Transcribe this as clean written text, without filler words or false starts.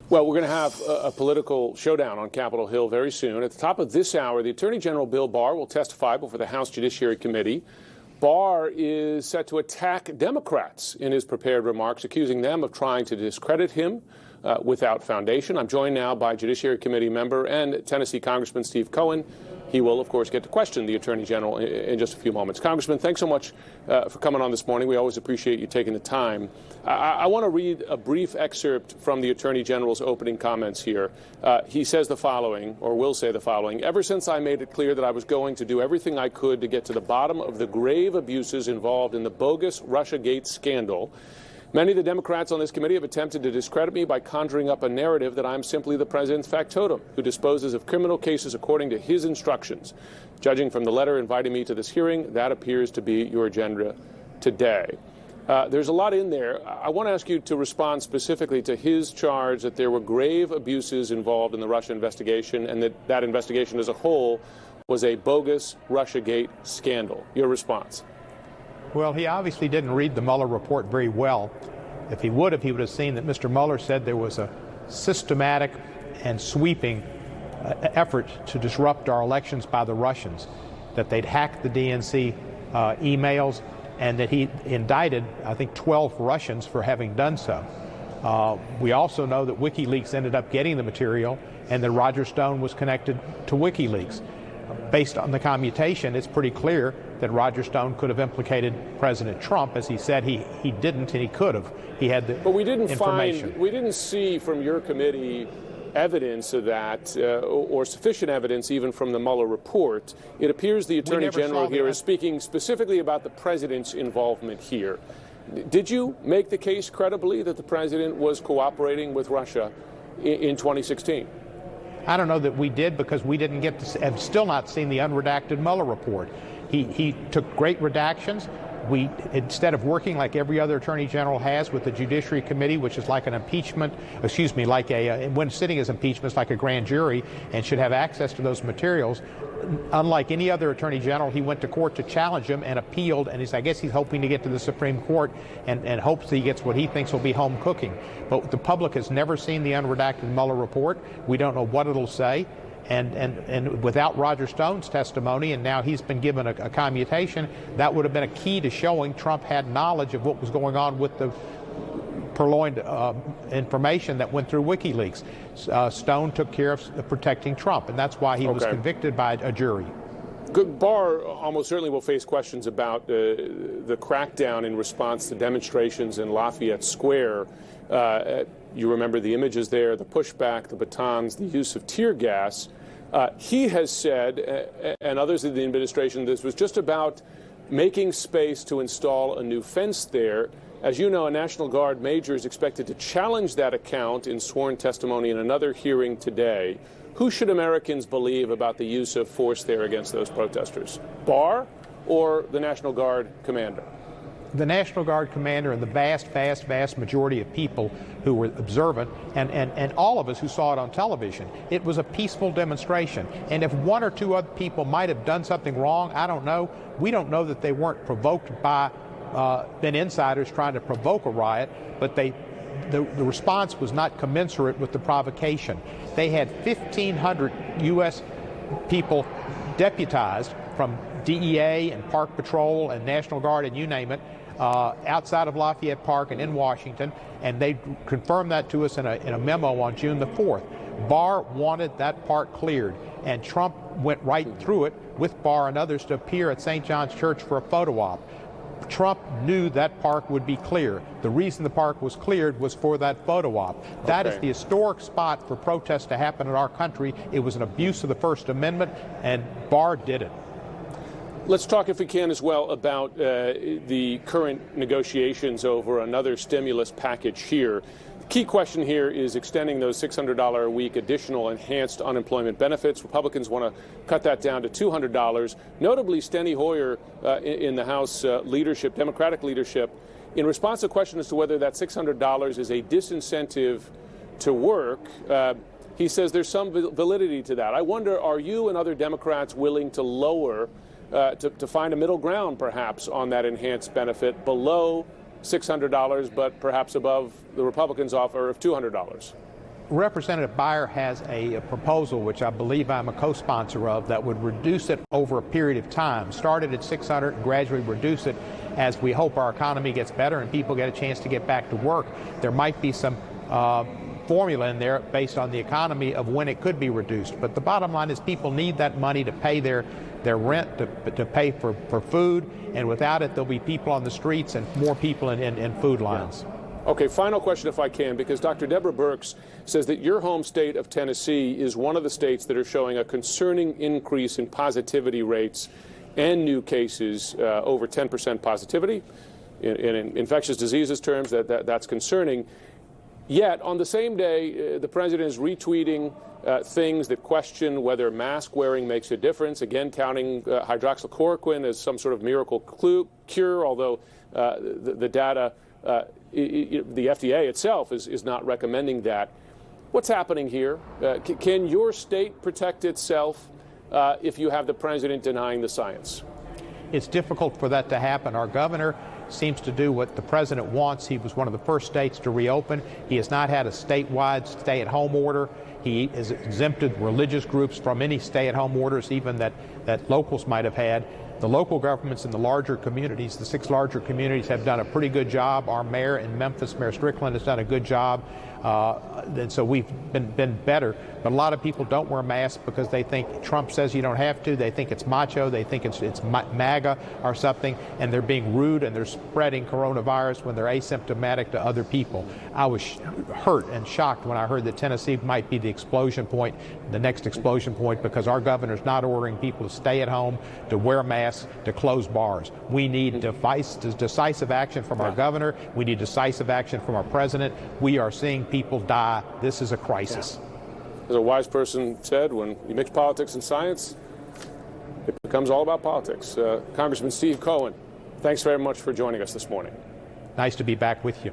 Well, we're going to have a political showdown on Capitol Hill very soon. At the top of this hour, the Attorney General Bill Barr will testify before the House Judiciary Committee. Barr is set to attack Democrats in his prepared remarks, accusing them of trying to discredit him without foundation. I'm joined now by Judiciary Committee member and Tennessee Congressman Steve Cohen. He will, of course, get to question the Attorney General in just a few moments. Congressman, thanks so much for coming on this morning. We always appreciate you taking the time. I want to read a brief excerpt from the Attorney General's opening comments here. He says the following, or will say the following: "Ever since I made it clear that I was going to do everything I could to get to the bottom of the grave abuses involved in the bogus Russiagate scandal, many of the Democrats on this committee have attempted to discredit me by conjuring up a narrative that I'm simply the president's factotum who disposes of criminal cases according to his instructions. Judging from the letter inviting me to this hearing, that appears to be your agenda today." There's a lot in there. I want to ask you to respond specifically to his charge that there were grave abuses involved in the Russia investigation and that that investigation as a whole was a bogus Russiagate scandal. Your response? Well, he obviously didn't read the Mueller report very well. If he would have, he would have seen that Mr. Mueller said there was a systematic and sweeping effort to disrupt our elections by the Russians, that they'd hacked the DNC emails, and that he indicted, I think, 12 Russians for having done so. We also know that WikiLeaks ended up getting the material and that Roger Stone was connected to WikiLeaks. Based on the commutation, it's pretty clear that Roger Stone could have implicated President Trump. As he said, he didn't, and he could have. He had the information. But we didn't see from your committee evidence of that, or sufficient evidence even from the Mueller report. It appears the Attorney General here is speaking specifically about the president's involvement here. Did you make the case credibly that the president was cooperating with Russia in 2016? I don't know that we did, because we didn't get to, have still not seen the unredacted Mueller report. He took great redactions. We, instead of working like every other Attorney General has with the Judiciary Committee, which is like an impeachment, like when sitting as impeachment, it's like a grand jury and should have access to those materials. Unlike any other Attorney General, he went to court to challenge them and appealed, and I guess he's hoping to get to the Supreme Court and hopes he gets what he thinks will be home cooking. But the public has never seen the unredacted Mueller report. We don't know what it'll say. And without Roger Stone's testimony, and now he's been given a commutation, that would have been a key to showing Trump had knowledge of what was going on with the purloined information that went through WikiLeaks. Stone took care of protecting Trump, and that's why he was convicted by a jury. Barr almost certainly will face questions about the crackdown in response to demonstrations in Lafayette Square. You remember the images there, the pushback, the batons, the use of tear gas. He has said, and others in the administration, this was just about making space to install a new fence there. As you know, a National Guard major is expected to challenge that account in sworn testimony in another hearing today. Who should Americans believe about the use of force there against those protesters? Barr or the National Guard commander? The National Guard commander and the vast majority of people who were observant, and all of us who saw it on television. It was a peaceful demonstration. And if one or two other people might have done something wrong, I don't know. We don't know that they weren't provoked by been insiders trying to provoke a riot, but the response was not commensurate with the provocation. They had 1,500 U.S. people deputized from DEA and Park Patrol and National Guard and you name it, outside of Lafayette Park and in Washington, and they confirmed that to us in a memo on June the 4th. Barr wanted that park cleared, and Trump went right through it with Barr and others to appear at St. John's Church for a photo op. Trump knew that park would be clear. The reason the park was cleared was for that photo op. That is the historic spot for protests to happen in our country. It was an abuse of the First Amendment, and Barr did it. Let's talk, if we can, as well, about the current negotiations over another stimulus package here. The key question here is extending those $600 a week additional enhanced unemployment benefits. Republicans want to cut that down to $200. Notably, Steny Hoyer in the House leadership, Democratic leadership, in response to a question as to whether that $600 is a disincentive to work, he says there's some validity to that. I wonder, are you and other Democrats willing to lower to find a middle ground, perhaps, on that enhanced benefit below $600, but perhaps above the Republicans' offer of $200? Representative Barr has a proposal, which I believe I'm a co-sponsor of, that would reduce it over a period of time. Started at 600 and gradually reduce it as we hope our economy gets better and people get a chance to get back to work. There might be some formula in there based on the economy of when it could be reduced. But the bottom line is people need that money to pay their rent, to pay for food, and without it there'll be people on the streets and more people in food lines. Yeah. Okay, final question if I can, because Dr. Deborah Birx says that your home state of Tennessee is one of the states that are showing a concerning increase in positivity rates and new cases, over 10% positivity. In infectious diseases terms, that's concerning. Yet, on the same day, the president is retweeting things that question whether mask wearing makes a difference, again touting hydroxychloroquine as some sort of miracle cure, although the data, the FDA itself is not recommending that. What's happening here? Can your state protect itself if you have the president denying the science? It's difficult for that to happen. Our governor seems to do what the president wants. He was one of the first states to reopen. He has not had a statewide stay-at-home order. He has exempted religious groups from any stay-at-home orders, even that locals might have had. The local governments in the larger communities, the 6 larger communities, have done a pretty good job. Our mayor in Memphis, Mayor Strickland, has done a good job. And so we've been better. But a lot of people don't wear masks because they think Trump says you don't have to. They think it's macho. They think it's MAGA or something. And they're being rude and they're spreading coronavirus when they're asymptomatic to other people. I was hurt and shocked when I heard that Tennessee might be the explosion point, the next explosion point, because our governor's not ordering people to stay at home, to wear masks, to close bars. We need decisive action from our governor. We need decisive action from our president. We are seeing people die. This is a crisis. As a wise person said, when you mix politics and science, it becomes all about politics. Congressman Steve Cohen, thanks very much for joining us this morning. Nice to be back with you.